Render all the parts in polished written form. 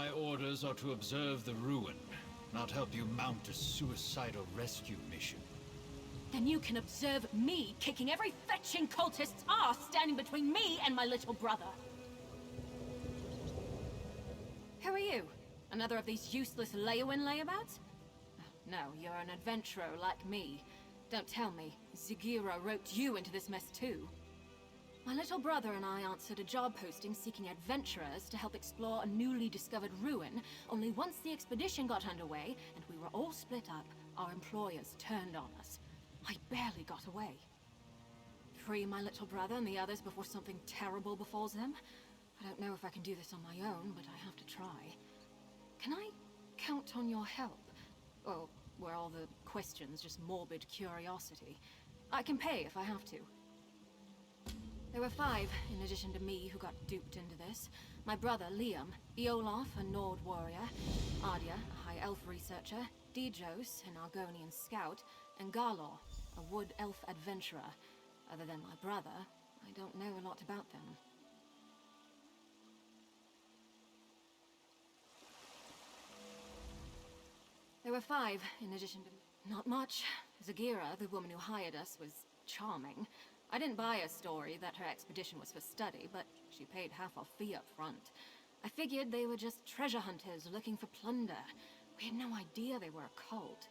My orders are to observe the ruin, not help you mount a suicidal rescue mission. Then you can observe me kicking every fetching cultist's ass standing between me and my little brother. Who are you? Another of these useless lay-in layabouts? No, you're an adventurer like me. Don't tell me, Zagira roped you into this mess too. My little brother and I answered a job posting seeking adventurers to help explore a newly discovered ruin, only once the expedition got underway and we were all split up, our employers turned on us. I barely got away. Free my little brother and the others before something terrible befalls them? I don't know if I can do this on my own, but I have to try. Can I count on your help? Or were all the questions just morbid curiosity? I can pay if I have to. There were 5, in addition to me, who got duped into this. My brother, Liam, Eolaf, a Nord warrior, Ardia, a High Elf researcher, Dijos, an Argonian scout, and Garlor, a Wood Elf adventurer. Other than my brother, I don't know a lot about them. There were 5, in addition to... Not much. Zagira, the woman who hired us, was charming. I didn't buy a story that her expedition was for study, but she paid half our fee up front. I figured they were just treasure hunters looking for plunder. We had no idea they were a cult.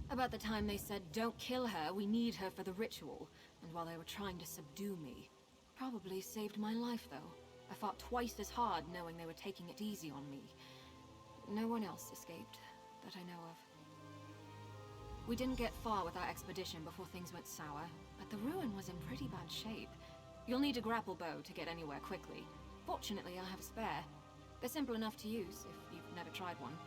About the time they said, "Don't kill her, we need her for the ritual," and while they were trying to subdue me. Probably saved my life, though. I fought twice as hard knowing they were taking it easy on me. No one else escaped, that I know of. We didn't get far with our expedition before things went sour, but the ruin was in pretty bad shape. You'll need a grapple bow to get anywhere quickly. Fortunately, I have a spare. They're simple enough to use if you've never tried one.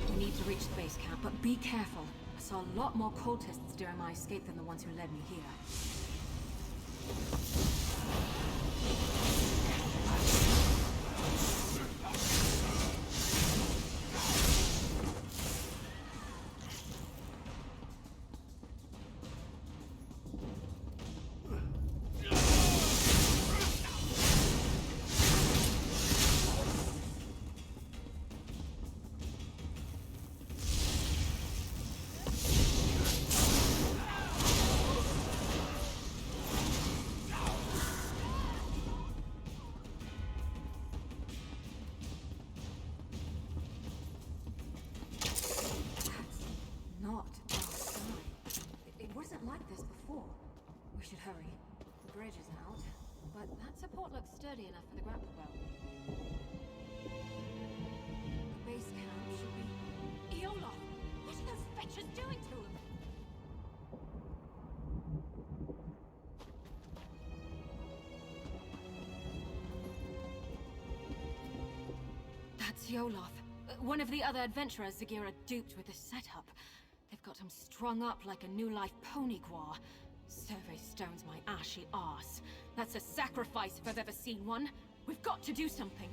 We need to reach the base camp, but be careful. I saw a lot more cultists during my escape than the ones who led me here. Like this before. We should hurry. The bridge is out, but that support looks sturdy enough for the grapple bow. The base camp should be... Eolaf! What are those fetchers doing to him? That's Eolaf. One of the other adventurers Zagira duped with this setup. They've got him strung up like a new-life pony guar. Survey stones my ashy arse. That's a sacrifice if I've ever seen one. We've got to do something.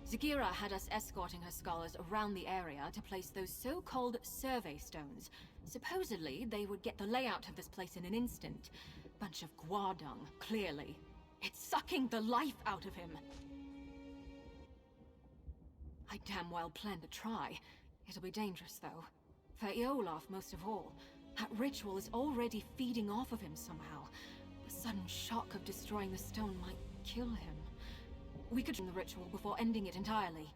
Zagira had us escorting her scholars around the area to place those so-called survey stones. Supposedly, they would get the layout of this place in an instant. Bunch of guar dung, clearly. It's sucking the life out of him. I damn well plan to try. It'll be dangerous, though. For Eolaf, most of all. That ritual is already feeding off of him somehow. The sudden shock of destroying the stone might kill him. We could end the ritual before ending it entirely.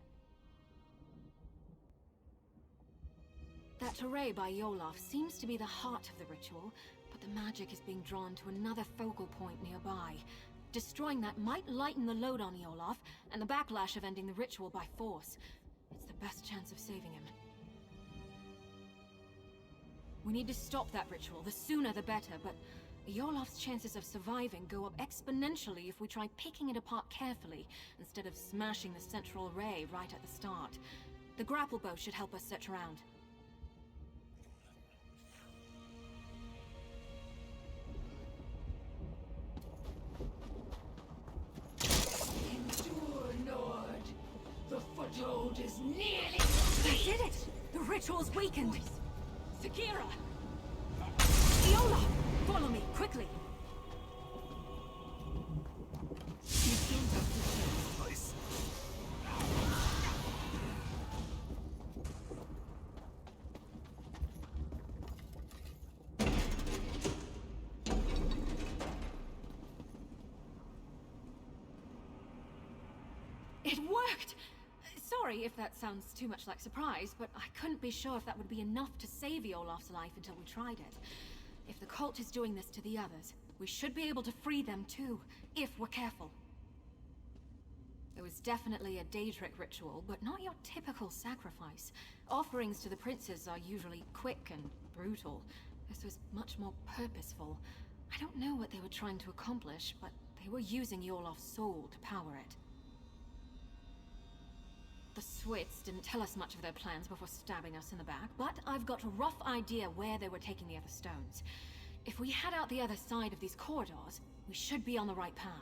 That array by Eolaf seems to be the heart of the ritual, but the magic is being drawn to another focal point nearby. Destroying that might lighten the load on Eolaf, and the backlash of ending the ritual by force. It's the best chance of saving him. We need to stop that ritual, the sooner the better, but Eolaf's chances of surviving go up exponentially if we try picking it apart carefully, instead of smashing the central array right at the start. The grapple bow should help us search around. Endure, Nord. The foothold is nearly They did it! The ritual's weakened! Sagira! Iola! Follow me, quickly! You don't have to share this place. It worked! Sorry if that sounds too much like surprise, but I couldn't be sure if that would be enough to save Olaf's life until we tried it. If the cult is doing this to the others, we should be able to free them too, if we're careful. It was definitely a Daedric ritual, but not your typical sacrifice. Offerings to the princes are usually quick and brutal. This was much more purposeful. I don't know what they were trying to accomplish, but they were using Olaf's soul to power it. The Swits didn't tell us much of their plans before stabbing us in the back, but I've got a rough idea where they were taking the other stones. If we head out the other side of these corridors, we should be on the right path.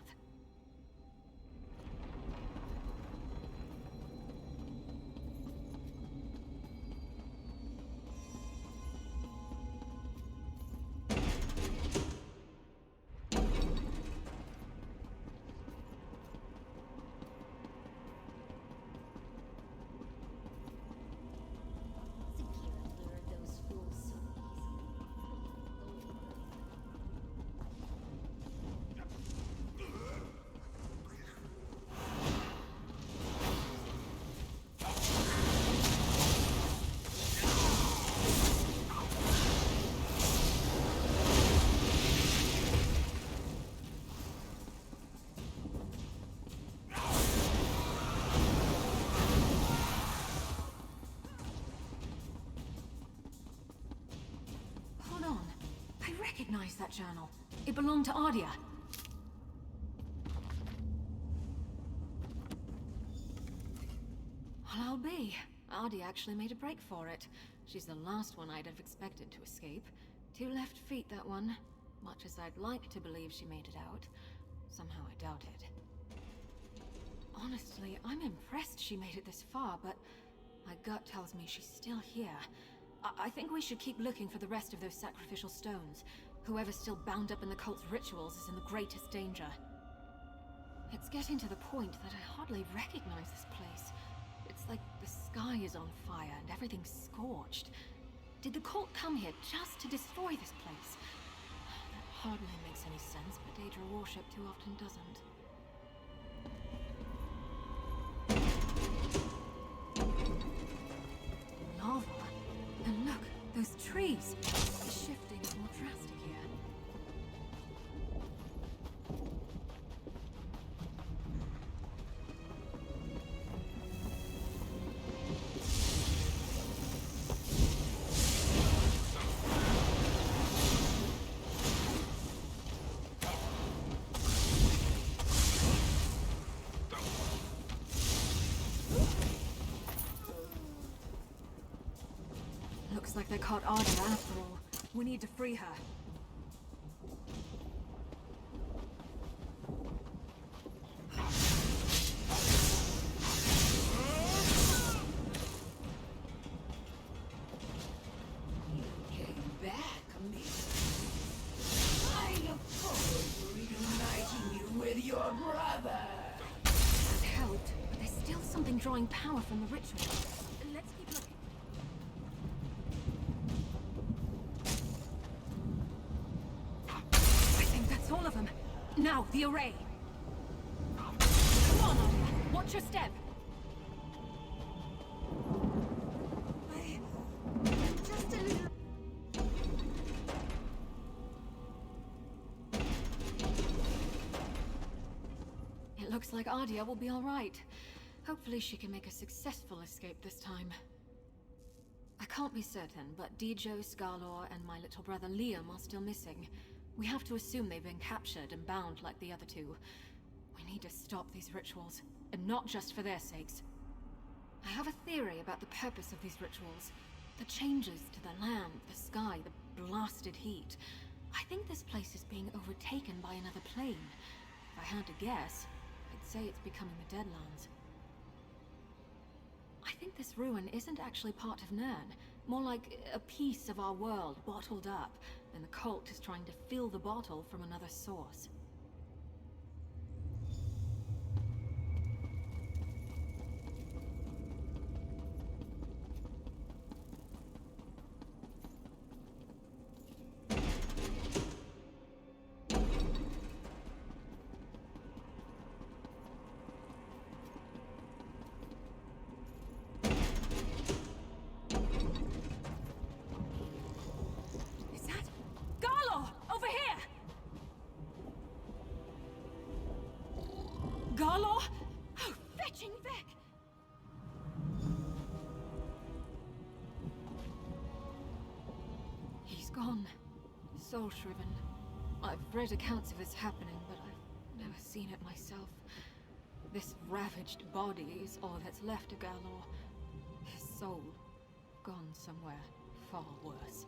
Sakira lured those fools so Hold on. I recognize that journal. It belonged to Ardia. Well, I'll be. Ardia actually made a break for it. She's the last one I'd have expected to escape. 2 left feet, that one. Much as I'd like to believe she made it out, somehow I doubt it. Honestly, I'm impressed she made it this far, but my gut tells me she's still here. I think we should keep looking for the rest of those sacrificial stones. Whoever's still bound up in the cult's rituals is in the greatest danger. It's getting to the point that I hardly recognize this place. It's like the sky is on fire and everything's scorched. Did the cult come here just to destroy this place? That hardly makes any sense, but Daedra worship too often doesn't. Lava? And look, those trees! The shifting is more drastic here. Looks like they caught Arda after all. We need to free her. came back, Mirri. I look forward to reuniting you with your brother. That helped, but there's still something drawing power from the ritual. Let's keep looking. I think that's all of them. Now, the array. Come on, Arda. Watch your step. Just a little. It looks like Ardia will be all right. Hopefully she can make a successful escape this time. I can't be certain, but Dijo, Skarlor, and my little brother Liam are still missing. We have to assume they've been captured and bound like the other two. We need to stop these rituals, and not just for their sakes. I have a theory about the purpose of these rituals. The changes to the land, the sky, the blasted heat. I think this place is being overtaken by another plane. If I had to guess, I'd say it's becoming the Deadlands. I think this ruin isn't actually part of Nirn. More like a piece of our world bottled up, and the cult is trying to fill the bottle from another source. Garlaw? Oh, fetching Vic! He's gone. Soul-shriven. I've read accounts of this happening, but I've never seen it myself. This ravaged body is all that's left of Garlaw. His soul, gone somewhere far worse.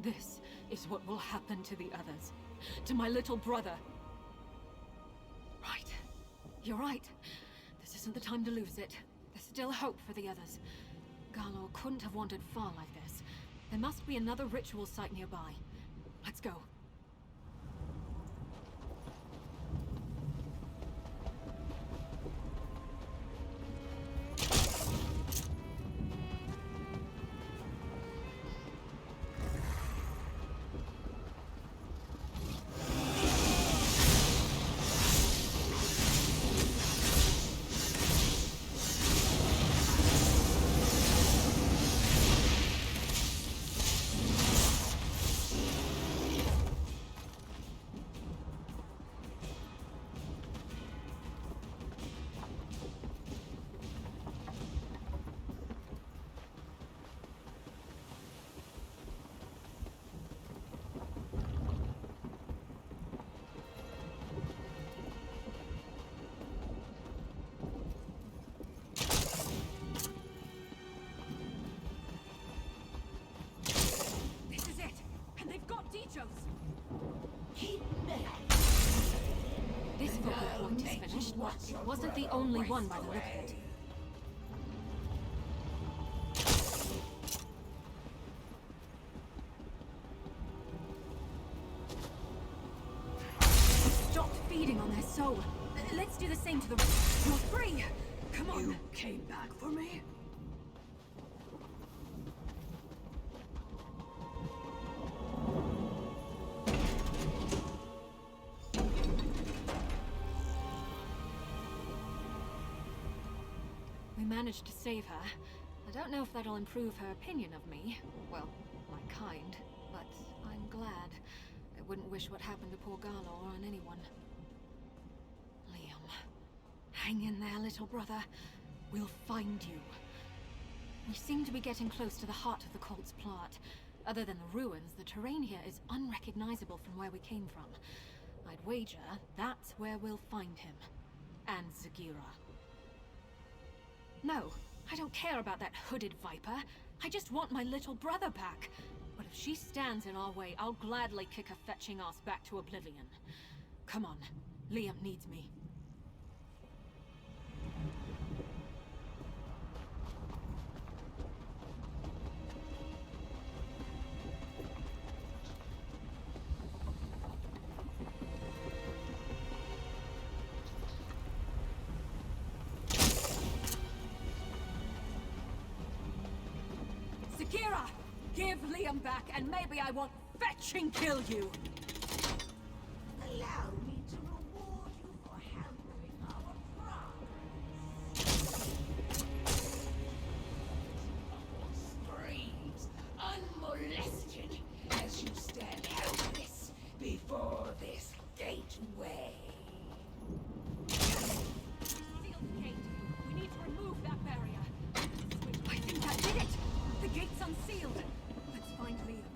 This is what will happen to the others. To my little brother. Right. You're right. This isn't the time to lose it. There's still hope for the others. Garlaw couldn't have wandered far like this. There must be another ritual site nearby. Let's go. This focal point is finished. It wasn't the only one by the look of it. Stopped feeding on their soul. Let's do the same to the rest. You're free! Come on! You came back for me? We managed to save her. I don't know if that'll improve her opinion of me. Well, my kind. But I'm glad. I wouldn't wish what happened to poor Garlaw on anyone. Liam. Hang in there, little brother. We'll find you. We seem to be getting close to the heart of the cult's plot. Other than the ruins, the terrain here is unrecognizable from where we came from. I'd wager that's where we'll find him. And Zagira. No, I don't care about that hooded viper. I just want my little brother back. But if she stands in our way, I'll gladly kick her fetching ass back to oblivion. Come on, Liam needs me. Zagira! Give Liam back, and maybe I won't fetching kill you! Allow me to reward you for hampering our progress. Screams, unmolested, as you stand helpless before this gateway. Sealed gate. We need to remove that barrier. I think that did it! The gate's unsealed. Let's find Liam.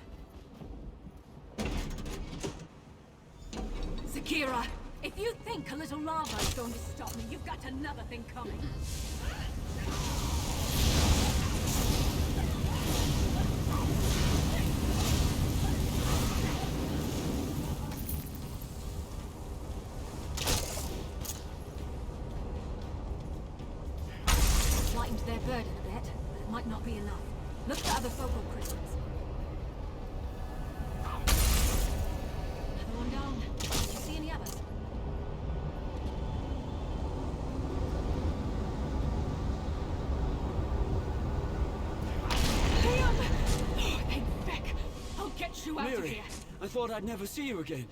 Zagira, if you think a little lava is going to stop me, you've got another thing coming. other focal crystals. Another one down. Do you see any others? Liam! Oh, hey, Beck! I'll get you out of Mirri, here. I thought I'd never see you again.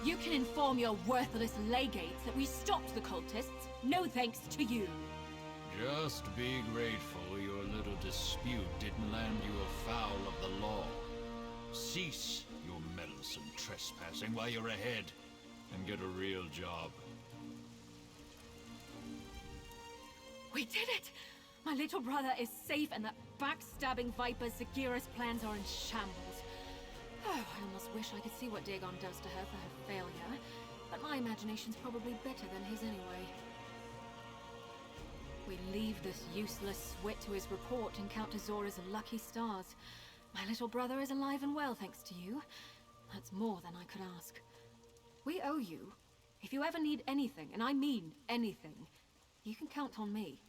You can inform your worthless legates that we stopped the cultists. No thanks to you. Just be grateful your little dispute didn't land you afoul of the law. Cease your meddlesome trespassing while you're ahead, and get a real job. We did it! My little brother is safe, and that backstabbing viper Zagira's plans are in shambles. Oh, I almost wish I could see what Dagon does to her for her failure, but my imagination's probably better than his anyway. We leave this useless swit to his report and count to Zora's lucky stars. My little brother is alive and well, thanks to you. That's more than I could ask. We owe you. If you ever need anything, and I mean anything, you can count on me.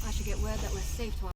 I should get word that we're safe to our